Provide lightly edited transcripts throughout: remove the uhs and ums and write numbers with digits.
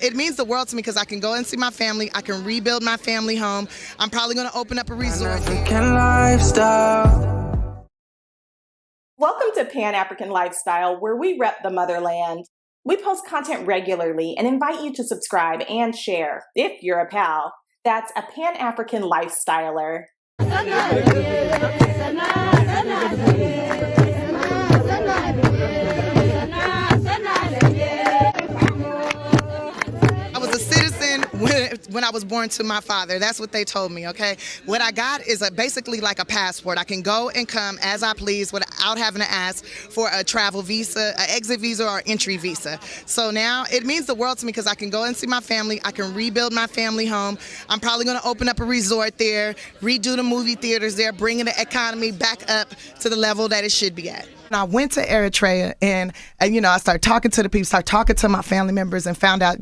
It means the world to me because I can go and see my family. I can rebuild my family home. I'm probably going to open up a resort. African lifestyle. Welcome to Pan-African Lifestyle, where we rep the motherland. We post content regularly and invite you to subscribe and share, if you're a pal. That's a Pan-African Lifestyler. I was a citizen when I was born to my father. That's what they told me, okay? What I got is basically like a passport. I can go and come as I please without having to ask for a travel visa, an exit visa, or entry visa. So now it means the world to me because I can go and see my family. I can rebuild my family home. I'm probably going to open up a resort there, redo the movie theaters there, bringing the economy back up to the level that it should be at. I went to Eritrea and I started talking to the people, started talking to my family members, and found out,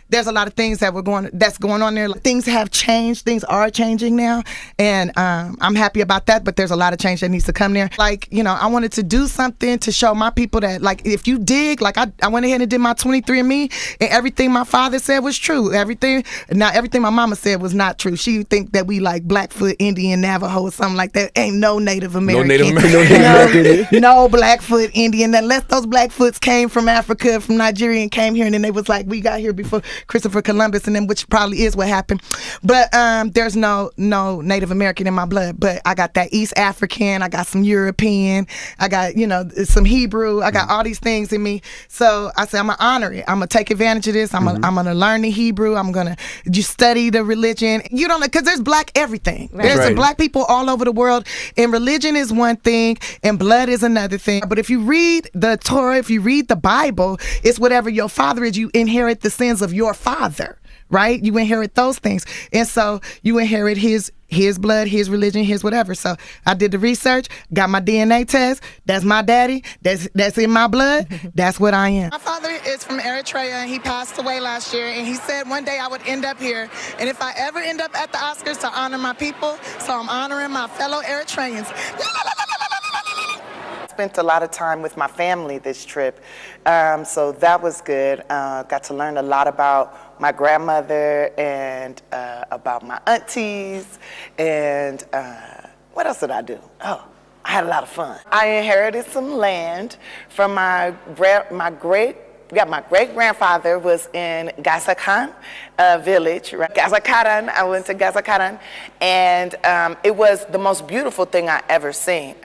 there's a lot of things that's going on there. Things have changed. Things are changing now, and I'm happy about that. But there's a lot of change that needs to come there. I wanted to do something to show my people that, if you dig, I went ahead and did my 23andMe, and everything my father said was true. Everything my mama said was not true. She think that we like Blackfoot, Indian, Navajo, or something like that. Ain't no Native American. No Blackfoot Indian, unless those Blackfoots came from Africa, from Nigeria, and came here, and then they was like, we got here before Christopher Columbus, and then, which probably is what happened. But there's no Native American in my blood, but I got that East African, I got some European, I got, some Hebrew, I got all these things in me. So I said, I'm gonna honor it. I'm gonna take advantage of this. I'm gonna learn the Hebrew. I'm gonna study the religion. You don't know, because there's black everything. Right. There's some black people all over the world, and religion is one thing, and blood is another thing. But if you read the Torah, if you read the Bible, it's whatever your father is, you inherit the sins of your father, right? You inherit those things. And so you inherit his blood, his religion, his whatever. So I did the research, got my DNA test. That's my daddy. That's in my blood. That's what I am. My father is from Eritrea, and he passed away last year. And he said one day I would end up here. And if I ever end up at the Oscars, to honor my people, so I'm honoring my fellow Eritreans. Spent a lot of time with my family this trip, so that was good. Got to learn a lot about my grandmother and about my aunties, and what else did I do? Oh, I had a lot of fun. I inherited some land from my great-grandfather was in Gazakaran village, right? Gazakaran, I went to Gazakaran, and it was the most beautiful thing I ever seen.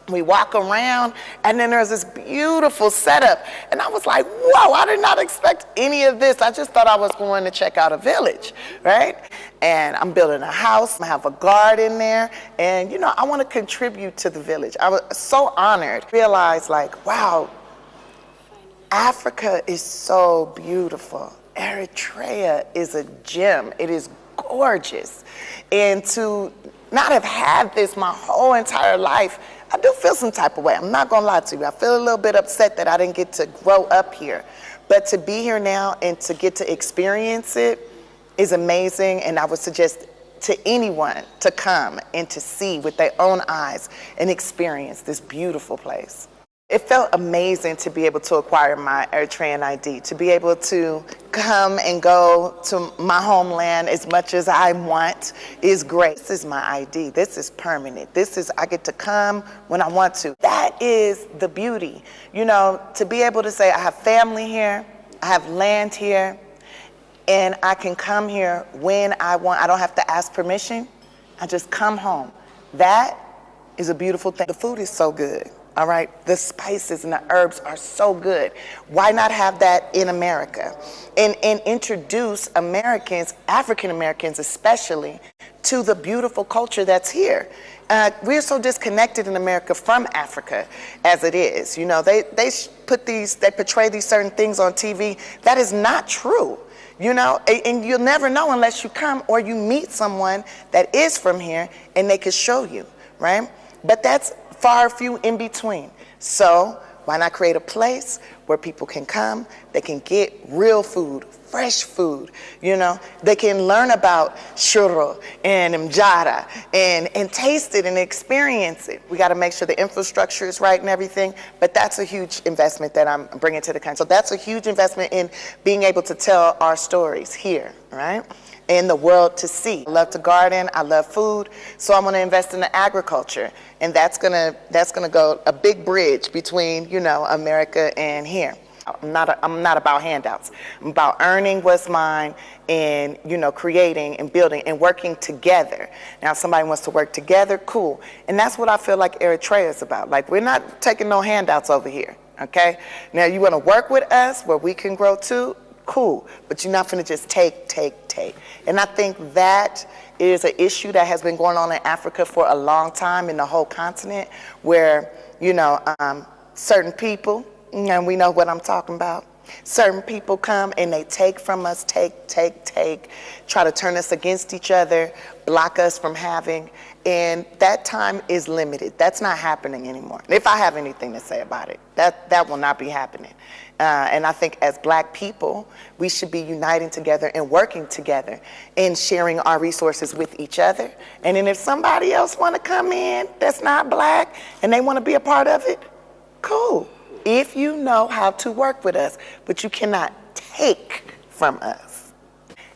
We walk around, and then there's this beautiful setup, and I was like, whoa, I did not expect any of this. I just thought I was going to check out a village, right? And I'm building a house, I have a garden there, and I want to contribute to the village. I was so honored. Realized wow, Africa is so beautiful. Eritrea is a gem. It is gorgeous. And to not have had this my whole entire life, I do feel some type of way. I'm not gonna lie to you. I feel a little bit upset that I didn't get to grow up here. But to be here now and to get to experience it is amazing. And I would suggest to anyone to come and to see with their own eyes and experience this beautiful place. It felt amazing to be able to acquire my Eritrean ID, to be able to come and go to my homeland as much as I want is great. This is my ID. This is permanent. I get to come when I want to. That is the beauty. To be able to say I have family here, I have land here, and I can come here when I want. I don't have to ask permission. I just come home. That is a beautiful thing. The food is so good. All right, the spices and the herbs are so good. Why not have that in America? And introduce Americans, African Americans especially, to the beautiful culture that's here. We're so disconnected in America from Africa as it is. They portray these certain things on TV. That is not true. And you'll never know unless you come or you meet someone that is from here and they can show you, right? But that's far few in between. So why not create a place where people can come, they can get real food, fresh food, you know. They can learn about churro and mjara and taste it and experience it. We got to make sure the infrastructure is right and everything, but that's a huge investment that I'm bringing to the country. So that's a huge investment in being able to tell our stories here, right? In the world to see. I love to garden, I love food, so I'm gonna invest in the agriculture, and that's gonna go a big bridge between, you know, America and here. I'm not about handouts. I'm about earning what's mine and, you know, creating and building and working together. Now, if somebody wants to work together, cool. And that's what I feel like Eritrea is about. Like, we're not taking no handouts over here, okay? Now, you wanna work with us where we can grow too? Cool, but you're not gonna just take. And I think that is an issue that has been going on in Africa for a long time in the whole continent, where, you know, certain people, and we know what I'm talking about, certain people come and they take from us, take, try to turn us against each other, block us from having, and that time is limited. That's not happening anymore. If I have anything to say about it, that will not be happening. And I think as Black people, we should be uniting together and working together and sharing our resources with each other. And then if somebody else want to come in that's not Black and they want to be a part of it, cool. If you know how to work with us, but you cannot take from us.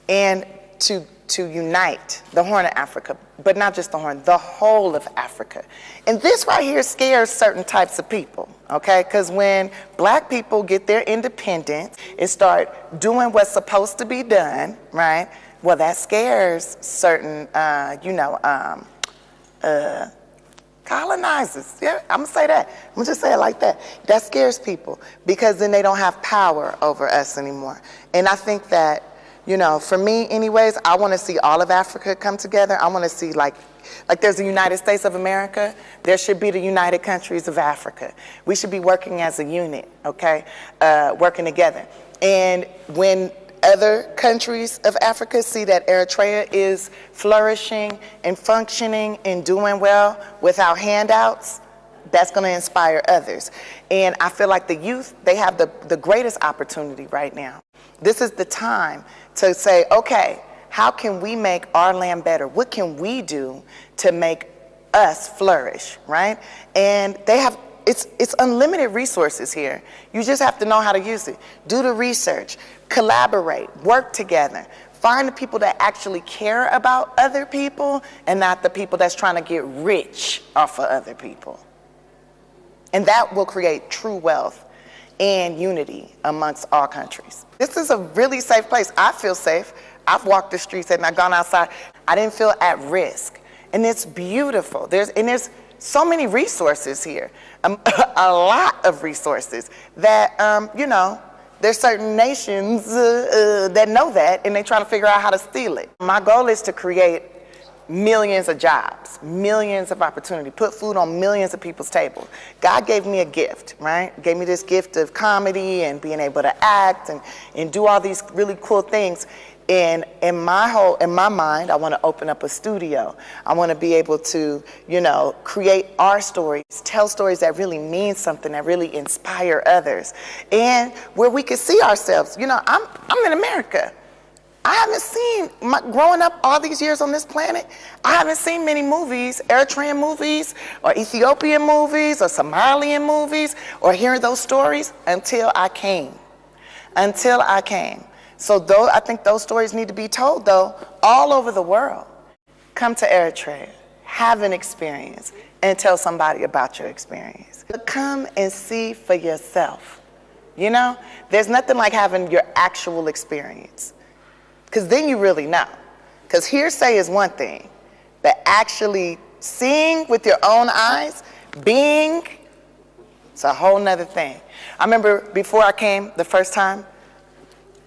And to unite the Horn of Africa, but not just the Horn, the whole of Africa. And this right here scares certain types of people, okay? Because when Black people get their independence and start doing what's supposed to be done, right? Well, that scares certain, colonizers. Yeah, I'm gonna say that. I'm gonna just say it like that. That scares people because then they don't have power over us anymore. And I think that, you know, for me anyways, I want to see all of Africa come together. I want to see like there's the United States of America, there should be the United Countries of Africa. We should be working as a unit, okay? Working together. And when other countries of Africa see that Eritrea is flourishing and functioning and doing well without handouts, that's going to inspire others. And I feel like the youth, they have the greatest opportunity right now. This is the time to say, okay, how can we make our land better? What can we do to make us flourish, right? And they have, it's unlimited resources here. You just have to know how to use it. Do the research, collaborate, work together. Find the people that actually care about other people and not the people that's trying to get rich off of other people. And that will create true wealth and unity amongst all countries. This is a really safe place. I feel safe. I've walked the streets and I've gone outside. I didn't feel at risk. And it's beautiful. There's so many resources here, a lot of resources that, you know, there's certain nations that know that and they try to figure out how to steal it. My goal is to create millions of jobs, millions of opportunity, put food on millions of people's tables. God gave me a gift, right? Gave me this gift of comedy and being able to act and do all these really cool things. And in my mind, I want to open up a studio. I want to be able to, you know, create our stories, tell stories that really mean something, that really inspire others, and where we can see ourselves. You know, I'm in America. I haven't seen, growing up all these years on this planet, I haven't seen many movies, Eritrean movies, or Ethiopian movies, or Somalian movies, or hearing those stories until I came. So I think those stories need to be told, though, all over the world. Come to Eritrea, have an experience, and tell somebody about your experience. But come and see for yourself. You know, there's nothing like having your actual experience. Because then you really know. Because hearsay is one thing, but actually seeing with your own eyes, being, it's a whole nother thing. I remember before I came the first time,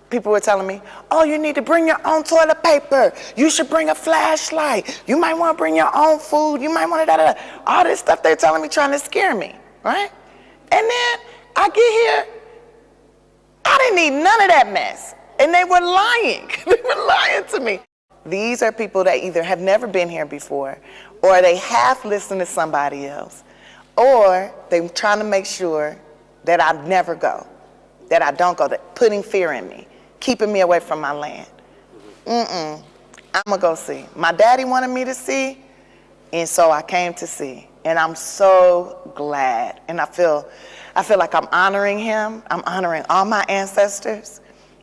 people were telling me, oh, you need to bring your own toilet paper. You should bring a flashlight. You might want to bring your own food. You might want to all this stuff they're telling me, trying to scare me, right? And then I get here, I didn't need none of that mess. And they were lying. They were lying to me. These are people that either have never been here before, or they half listen to somebody else, or they're trying to make sure that I never go. that I don't go there, putting fear in me, keeping me away from my land. I'm gonna go see. My daddy wanted me to see, and so I came to see. And I'm so glad. And I feel like I'm honoring him. I'm honoring all my ancestors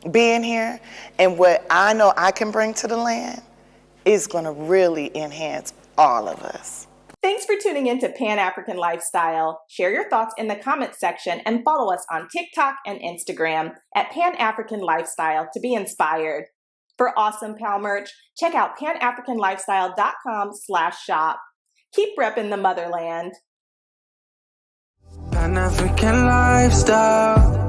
being here. And what I know I can bring to the land is gonna really enhance all of us. Thanks for tuning in to Pan-African Lifestyle. Share your thoughts in the comments section and follow us on TikTok and Instagram at Pan-African Lifestyle to be inspired. For awesome pal merch, check out panafricanlifestyle.com/shop. Keep repping the motherland. Pan-African lifestyle.